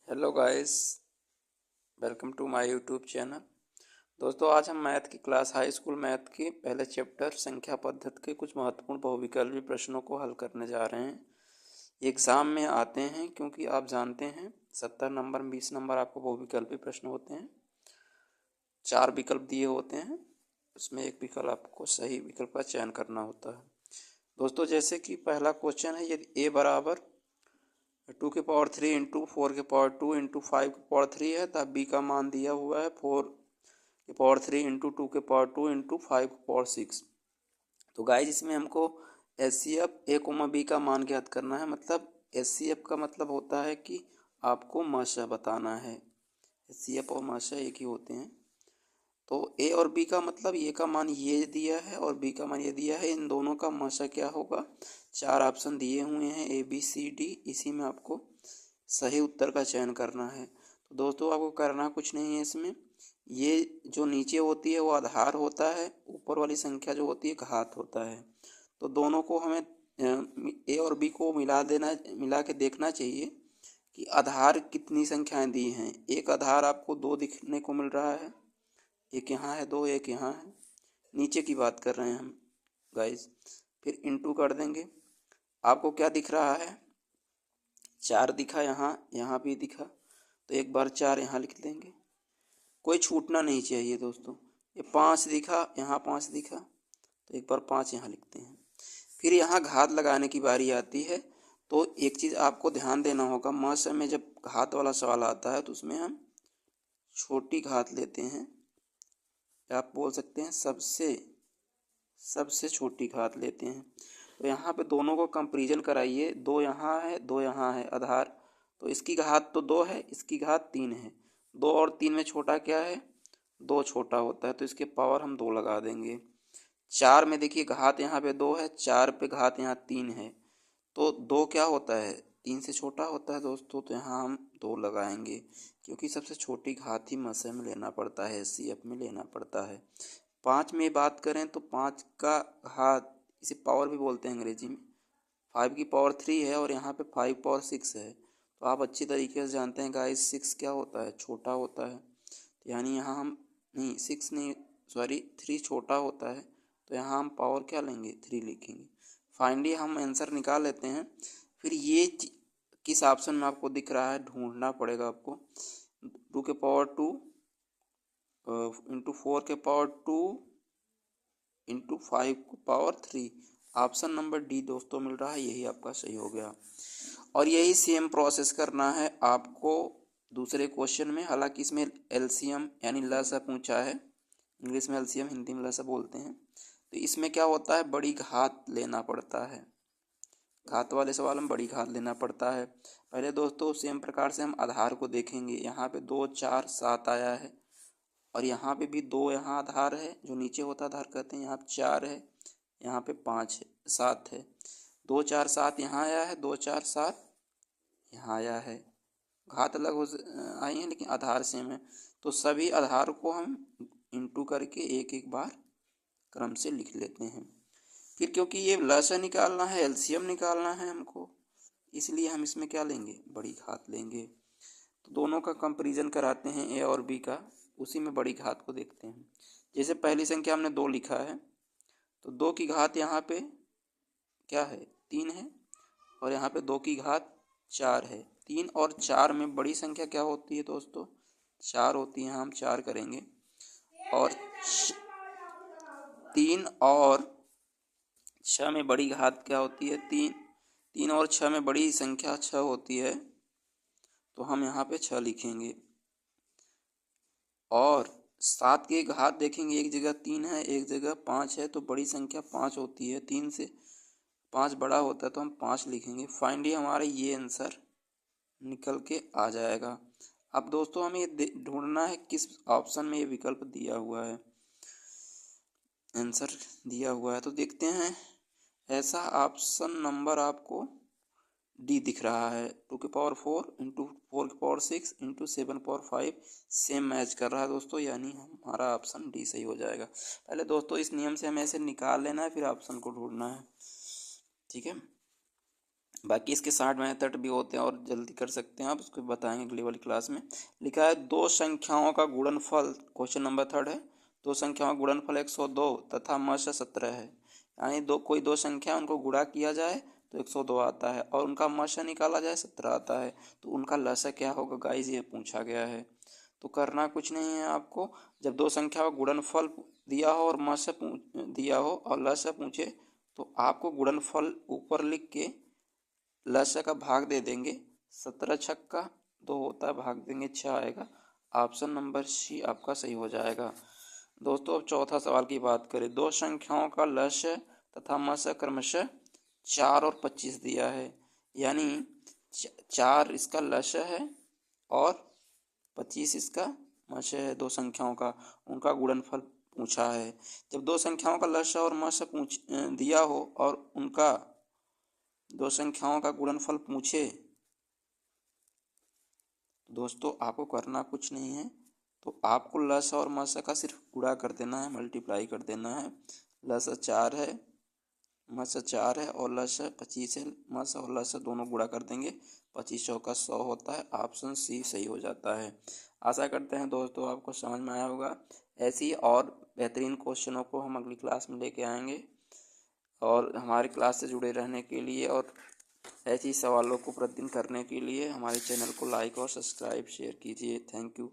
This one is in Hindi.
Hello guys, welcome to my YouTube channel. दोस्तों, आज हम मैथ की क्लास हाई स्कूल मैथ के पहले चैप्टर संख्या पद्धति के कुछ महत्वपूर्ण बहुविकल्पी प्रश्नों को हल करने जा रहे हैं। एग्ज़ाम में आते हैं क्योंकि आप जानते हैं 70 नंबर 20 नंबर आपको बहुविकल्पी प्रश्न होते हैं। 4 विकल्प दिए होते हैं, उसमें एक विकल्प आपको सही विकल्प का चयन करना होता है। दोस्तों, जैसे कि पहला क्वेश्चन है, यदि ए बराबर 2 की पावर 3 इंटू 4 की पावर 2 इंटू 5 की पावर 3 है, तब बी का मान दिया हुआ है 4 की पावर 3 इंटू 2 की पावर 2 इंटू 5 की पावर 6। तो गाइज इसमें हमको H C F A comma B का मान ज्ञात करना है। मतलब एच सी एफ का मतलब होता है कि आपको माशा बताना है। एच सी एफ और माशा एक ही होते हैं। तो ए और बी का मतलब ए का मान ये दिया है और बी का मान ये दिया है, इन दोनों का माशा क्या होगा। 4 ऑप्शन दिए हुए हैं ए बी सी डी, इसी में आपको सही उत्तर का चयन करना है। तो दोस्तों, आपको करना कुछ नहीं है इसमें। ये जो नीचे होती है वो आधार होता है, ऊपर वाली संख्या जो होती है घात होता है। तो दोनों को हमें ए और बी को मिला के देखना चाहिए कि आधार कितनी संख्याएं दी हैं। एक आधार आपको 2 दिखने को मिल रहा है, एक यहाँ है 2, एक यहाँ है। नीचे की बात कर रहे हैं हम गाइस। फिर इंटू कर देंगे, आपको क्या दिख रहा है, 4 दिखा, यहाँ भी दिखा, तो एक बार 4 यहाँ लिख देंगे, कोई छूटना नहीं चाहिए दोस्तों। ये 5 दिखा, यहाँ 5 दिखा, तो एक बार 5 यहाँ लिखते हैं। फिर यहाँ घात लगाने की बारी आती है। तो एक चीज़ आपको ध्यान देना होगा, माशा में जब घात वाला सवाल आता है तो उसमें हम छोटी घात लेते हैं, आप बोल सकते हैं सबसे छोटी घात लेते हैं। तो यहाँ पे दोनों को कंपेरिजन कराइए, 2 यहाँ है 2 यहाँ है आधार, तो इसकी घात तो 2 है, इसकी घात 3 है। 2 और 3 में छोटा क्या है, 2 छोटा होता है, तो इसके पावर हम 2 लगा देंगे। 4 में देखिए घात यहाँ पे 2 है, 4 पे घात यहाँ 3 है, तो 2 क्या होता है, 3 से छोटा होता है दोस्तों, तो यहाँ हम 2 लगाएंगे क्योंकि सबसे छोटी घात ही मसए में लेना पड़ता है, सी एफ में लेना पड़ता है। 5 में बात करें तो 5 का घात, इसे पावर भी बोलते हैं अंग्रेजी में, 5 की पावर 3 है और यहाँ पे 5 की पावर 6 है। तो आप अच्छी तरीके से जानते हैं गाइस 6 क्या होता है, छोटा होता है। तो यानी यहाँ हम नहीं 6 नहीं, सॉरी 3 छोटा होता है, तो यहाँ हम पावर क्या लेंगे, 3 लिखेंगे। फाइनली हम आंसर निकाल लेते हैं। फिर ये किस ऑप्शन में आपको दिख रहा है ढूंढना पड़ेगा आपको। 2 की पावर 2 इंटू 4 की पावर 2 इंटू 5 की पावर 3, ऑप्शन नंबर डी दोस्तों मिल रहा है, यही आपका सही हो गया। और यही सेम प्रोसेस करना है आपको दूसरे क्वेश्चन में। हालांकि इसमें एलसीएम यानी लसा पूछा है, इंग्लिश में एलसीएम, हिंदी में लसा बोलते हैं। तो इसमें क्या होता है, बड़ी घात लेना पड़ता है। घात वाले सवाल में बड़ी घात लेना पड़ता है। पहले दोस्तों सेम प्रकार से हम आधार को देखेंगे। यहाँ पे 2 4 7 आया है और यहाँ पे भी 2 यहाँ आधार है, जो नीचे होता आधार कहते हैं। यहाँ पे 4 है, यहाँ पे 5 है, 7 है। 2 4 7 यहाँ आया है, 2 4 7 यहाँ आया है। घात अलग हो आई है लेकिन आधार सेम है। तो सभी आधार को हम इंटू करके एक एक बार क्रम से लिख लेते हैं। फिर क्योंकि ये लसा निकालना है, एलसीएम निकालना है हमको, इसलिए हम इसमें क्या लेंगे, बड़ी घात लेंगे। तो दोनों का कंपैरिजन कराते हैं ए और बी का, उसी में बड़ी घात को देखते हैं। जैसे पहली संख्या हमने 2 लिखा है, तो 2 की घात यहाँ पे क्या है, 3 है, और यहाँ पे 2 की घात 4 है। 3 और 4 में बड़ी संख्या क्या होती है दोस्तों, 4 होती है। यहाँ हम 4 करेंगे। और 3 और 6 में बड़ी घात क्या होती है, 3। 3 और 6 में बड़ी संख्या 6 होती है, तो हम यहाँ पे 6 लिखेंगे। और 7 की घात देखेंगे, एक जगह 3 है एक जगह 5 है, तो बड़ी संख्या 5 होती है। 3 से 5 बड़ा होता है, तो हम 5 लिखेंगे। फाइनली हमारा ये आंसर निकल के आ जाएगा। अब दोस्तों हमें ये ढूंढना है किस ऑप्शन में ये विकल्प दिया हुआ है, आंसर दिया हुआ है। तो देखते हैं, ऐसा ऑप्शन नंबर आपको डी दिख रहा है। 2 की पावर 4 इंटू 4 की पावर 6 इंटू 7 की पावर 5 सेम मैच कर रहा है दोस्तों, यानी हमारा ऑप्शन डी सही हो जाएगा। पहले दोस्तों इस नियम से हमें ऐसे निकाल लेना है, फिर ऑप्शन को ढूंढना है, ठीक है। बाकी इसके 60 मेथड भी होते हैं और जल्दी कर सकते हैं आप, उसको बताएंगे अगली वाली क्लास में। लिखा है दो संख्याओं का गुणनफल, क्वेश्चन नंबर 3 है, दो संख्याओं का गुणनफल 102 तथा मस 17 है। यानी कोई दो संख्या उनको गुणा किया जाए तो 102 आता है और उनका मस निकाला जाए 17 आता है, तो उनका लसा क्या होगा गाइस, ये पूछा गया है। तो करना कुछ नहीं है आपको, जब दो संख्या का गुणनफल दिया हो और मस दिया हो और लसा पूछे तो आपको गुणनफल ऊपर लिख के लसा का भाग दे देंगे। 17 छक्का 2 होता है, भाग देंगे 6 आएगा। ऑप्शन नंबर सी आपका सही हो जाएगा। दोस्तों अब चौथा सवाल की बात करें, दो संख्याओं का लस्य तथा मस्य क्रमशः 4 और 25 दिया है। यानी 4 इसका लस्य है और 25 इसका मस्य है। दो संख्याओं का उनका गुणनफल पूछा है। जब दो संख्याओं का लस्य और मस्य दिया हो और उनका दो संख्याओं का गुणनफल पूछे, दोस्तों आपको करना कुछ नहीं है, तो आपको लस और मस का सिर्फ गुणा कर देना है, मल्टीप्लाई कर देना है। लस 4 है, मस 4 है और लस 25 है। मस और लस दोनों गुणा कर देंगे, 25 चौका 100 होता है। ऑप्शन सी सही हो जाता है। आशा करते हैं दोस्तों आपको समझ में आया होगा। ऐसी और बेहतरीन क्वेश्चनों को हम अगली क्लास में लेके आएंगे, और हमारी क्लास से जुड़े रहने के लिए और ऐसे ही सवालों को प्रतिदिन करने के लिए हमारे चैनल को लाइक और सब्सक्राइब शेयर कीजिए। Thank you.